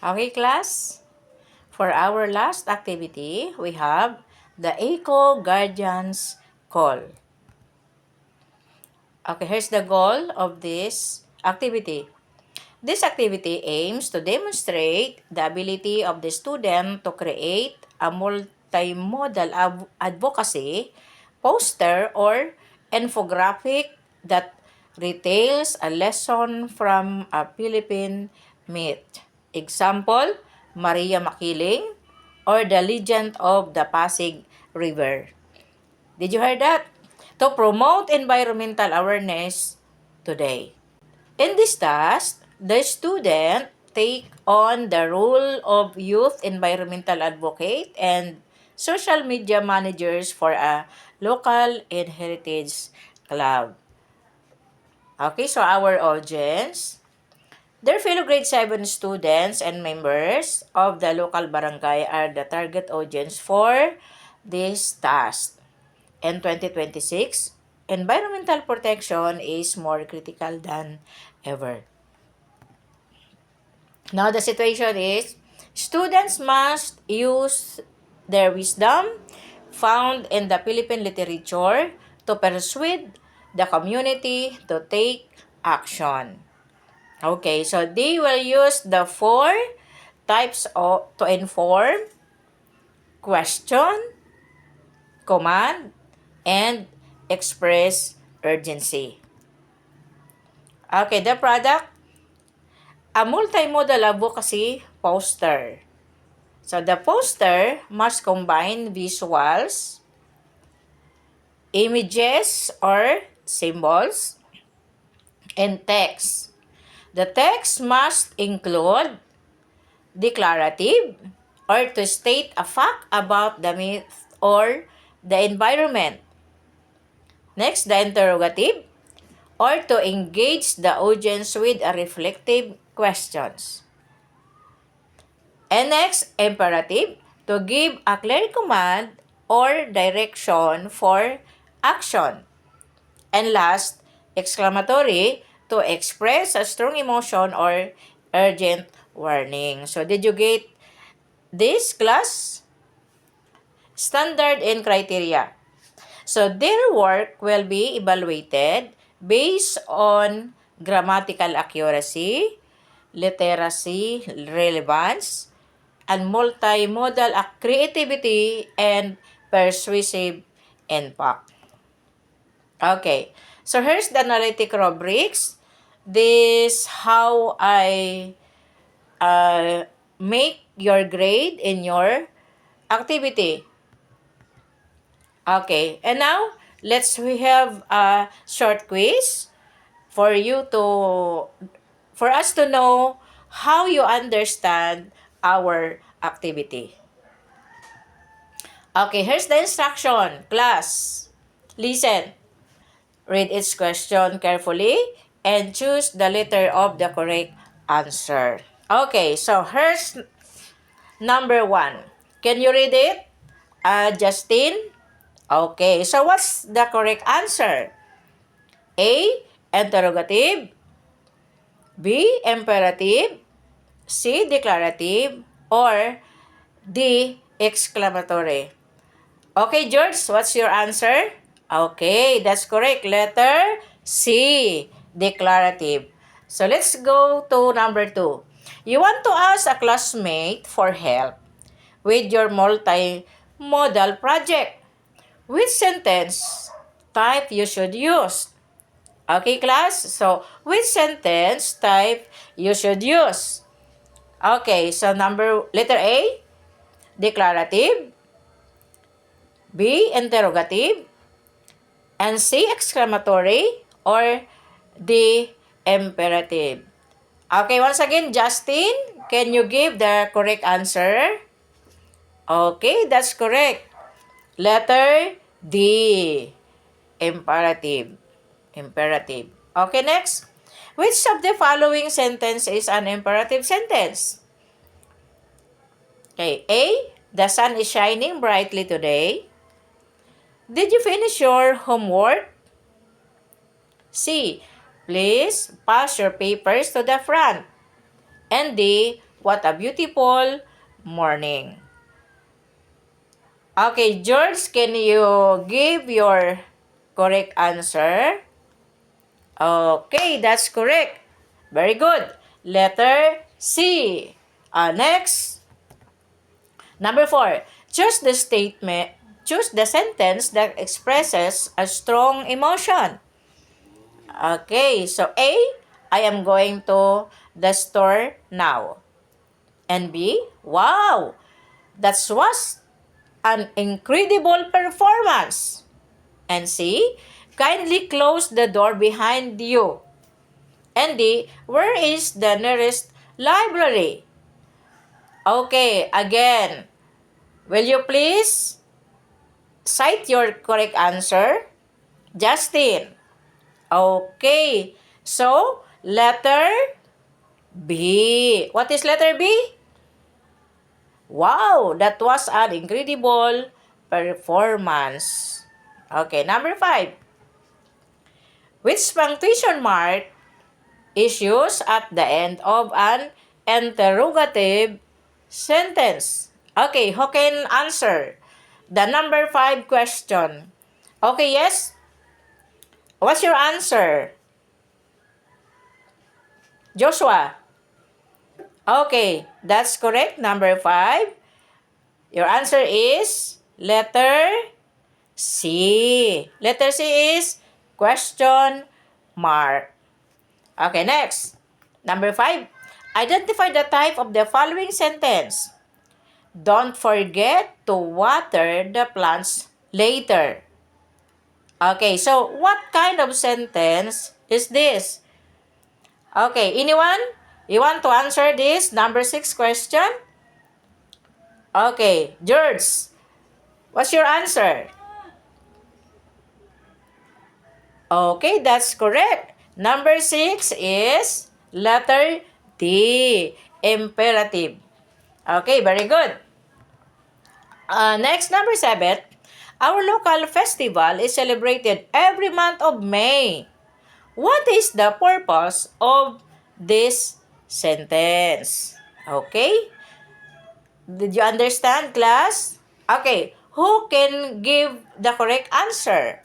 Okay, class? For our last activity, we have the Eco Guardians Call. Okay, here's the goal of this activity. This activity aims to demonstrate the ability of the student to create a multimodal advocacy poster or infographic that retails a lesson from a Philippine myth. Example, Maria Makiling or the legend of the Pasig River. Did you hear that? To promote environmental awareness today. In this task, the student take on the role of youth environmental advocate and social media managers for a local and heritage club. Okay, so our audience, their fellow grade 7 students and members of the local barangay are the target audience for this task. In 2026, environmental protection is more critical than ever. Now, the situation is, students must use their wisdom found in the Philippine literature to persuade the community to take action. Okay, so they will use the four types of to inform, question, command, and express urgency. Okay, the product, a multimodal advocacy poster. So the poster must combine visuals, images or symbols, and text. The text must include declarative or to state a fact about the myth or the environment. Next, the interrogative or to engage the audience with a reflective questions. And next, imperative, to give a clear command or direction for action. And last, exclamatory, to express a strong emotion or urgent warning. So, did you get this, class? Standard and criteria. So, their work will be evaluated based on grammatical accuracy, literacy relevance, and multimodal creativity and persuasive impact. Okay, so here's the analytic rubrics. This how I make your grade in your activity. Okay, and now we have a short quiz for you to for us to know how you understand our activity. Okay, here's the instruction. Class, listen. Read each question carefully and choose the letter of the correct answer. Okay, so here's number 1. Can you read it? Justin? Okay, so what's the correct answer? A. Interrogative. B. Imperative. C. Declarative. Or D. Exclamatory. Okay, George, what's your answer? Okay, that's correct. Letter C, declarative. So let's go to number 2. You want to ask a classmate for help with your multimodal project. Which sentence type you should use? Okay, class? So, which sentence type you should use? Okay, so letter A, declarative. B, interrogative. And C, exclamatory. Or D, imperative. Okay, once again, Justin, can you give the correct answer? Okay, that's correct. Letter D, imperative. Imperative. Okay, next. Which of the following sentence is an imperative sentence? Okay, A, the sun is shining brightly today. Did you finish your homework? C, please pass your papers to the front. And D, what a beautiful morning. Okay, George, can you give your correct answer? Okay, that's correct. Very good. Letter C. Next, number 4. Choose the statement. Choose the sentence that expresses a strong emotion. Okay, so A, I am going to the store now. And B, wow, that was an incredible performance. And C, kindly close the door behind you. And D, where is the nearest library? Okay, again, will you please cite your correct answer? Justin. Okay, so letter B. What is letter B? Wow, that was an incredible performance. Okay, number 5. Which punctuation mark is used at the end of an interrogative sentence? Okay, who can answer the number 5 question? Okay, yes? What's your answer? Joshua? Okay, that's correct. Number 5. Your answer is letter C. Letter C is question mark. Okay, next. Number 5. Identify the type of the following sentence. Don't forget to water the plants later. Okay, so what kind of sentence is this? Okay, anyone? You want to answer this number 6 question? Okay, George, what's your answer? Okay, that's correct. Number 6 is letter D, imperative. Okay, very good. Next, number 7. Our local festival is celebrated every month of May. What is the purpose of this sentence? Okay? Did you understand, class? Okay, who can give the correct answer?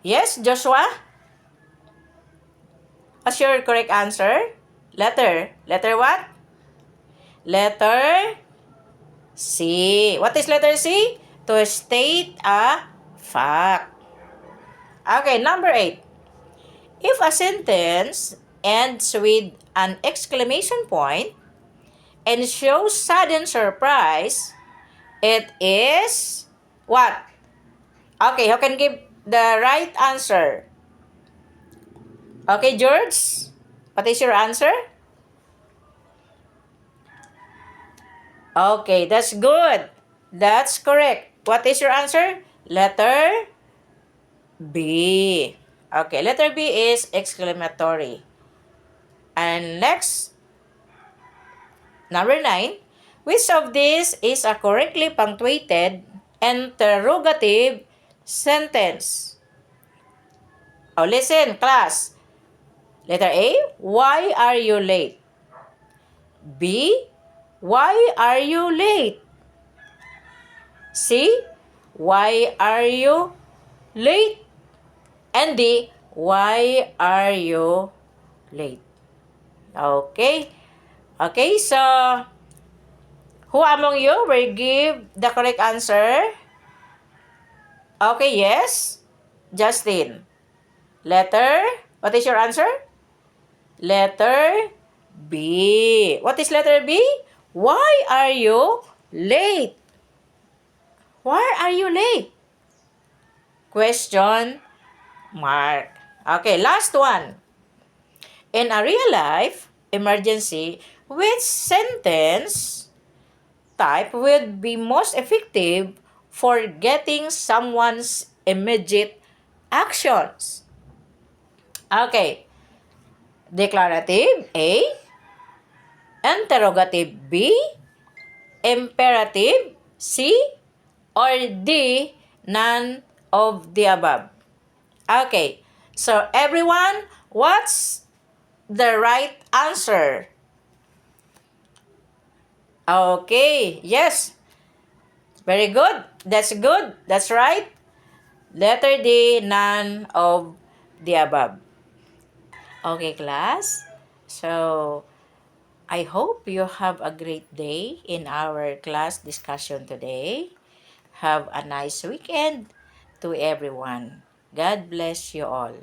Yes, Joshua? What's your correct answer? Letter. Letter what? Letter C. What is letter C? To state a fact. Okay, number 8. If a sentence ends with an exclamation point and shows sudden surprise, it is what? Okay, who can give the right answer? Okay, George? What is your answer? Okay, that's good. That's correct. What is your answer? Letter B. Okay, letter B is exclamatory. And next, number 9. Which of these is a correctly punctuated interrogative sentence? Oh, listen, class. Letter A, why are you late? B, why are you late? C, why are you late? And D, why are you late? Okay. Okay, so who among you will give the correct answer? Okay, yes. Justin. Letter, what is your answer? Letter B. What is letter B? Why are you late? Why are you late? Question mark. Okay, last one. In a real life emergency, which sentence type would be most effective for getting someone's immediate actions? Okay. Declarative A, interrogative B, imperative C, or D, none of the above. Okay, so everyone, what's the right answer? Okay, yes. Very good. That's good. That's right. Letter D, none of the above. Okay, class. So, I hope you have a great day in our class discussion today. Have a nice weekend to everyone. God bless you all.